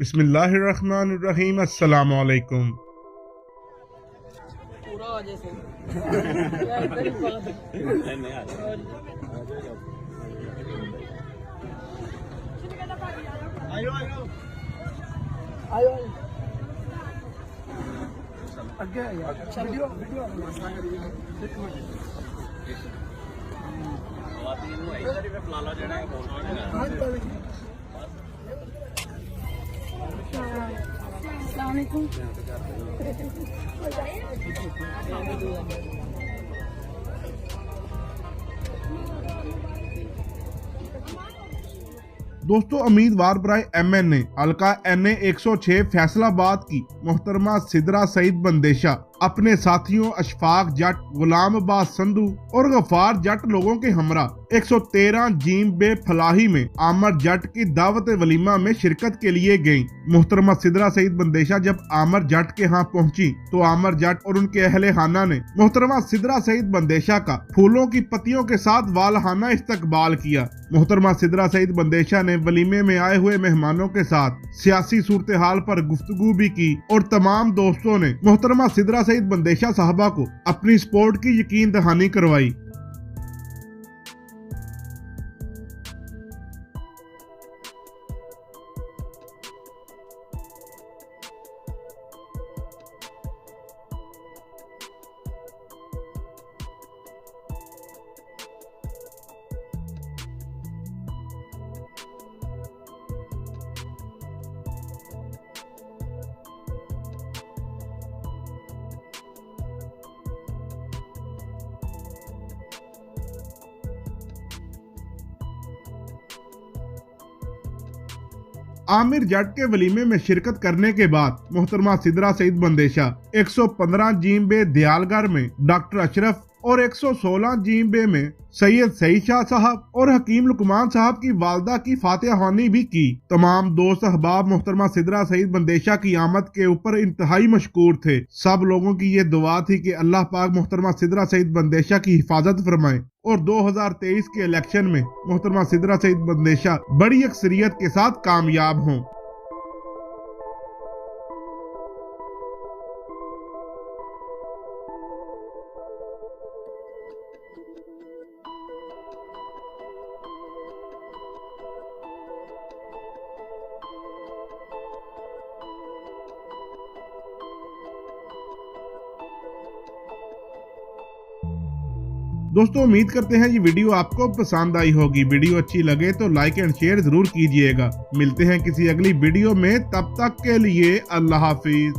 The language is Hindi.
बिस्मिल्लाहिर्रहमानिर्रहीम। अस्सलाम वालेकुम। दोस्तों, उम्मीदवार बराए MNA हल्का NA 106 फैसलाबाद की मोहतरमा सिदरा सईद बंदेशा अपने साथियों अशफाक जट, गुलाम अब्बास संधू और गफार जट लोगों के हमरा 113 जीम बे फलाही में आमर जट की दावत वलीमा में शिरकत के लिए गयी। मोहतरमा सिदरा सईद बंदेशा जब आमर जट के यहाँ पहुँची तो आमर जट और उनके अहले खाना ने मोहतरमा सिदरा सईद बंदेशा का फूलों की पत्तियों के साथ वालहाना इस्तकबाल किया। मोहतरमा सिदरा सईद बंदेशा ने वलीमे में आए हुए मेहमानों के साथ सियासी सूरत हाल पर गुफ्तगू भी की और तमाम दोस्तों ने मोहतरमा सिदरा सईद बंदेशा साहबा को अपनी सपोर्ट की यकीन दहानी करवाई। आमिर जट के वलीमे में शिरकत करने के बाद मोहतरमा सिदरा सईद बंदेशा 115 जीम बे दयालगर में डॉक्टर अशरफ और 116 जीम बे में सैयद सईद शाह साहब और हकीम लुकमान साहब की वालदा की फातिहानी भी की। तमाम दोस्त अहबाब मोहतरमा सिदरा सईद बंदेशा की आमद के ऊपर इंतहाई मशकूर थे। सब लोगों की ये दुआ थी कि अल्लाह पाक मोहतरमा सिदरा सईद बंदेशा की हिफाजत फरमाए और 2023 के इलेक्शन में मोहतरमा सिदरा सईद बंदेशा बड़ी अक्सरियत के साथ कामयाब हों। दोस्तों, उम्मीद करते हैं ये वीडियो आपको पसंद आई होगी। वीडियो अच्छी लगे तो लाइक एंड शेयर जरूर कीजिएगा। मिलते हैं किसी अगली वीडियो में, तब तक के लिए अल्लाह हाफिज।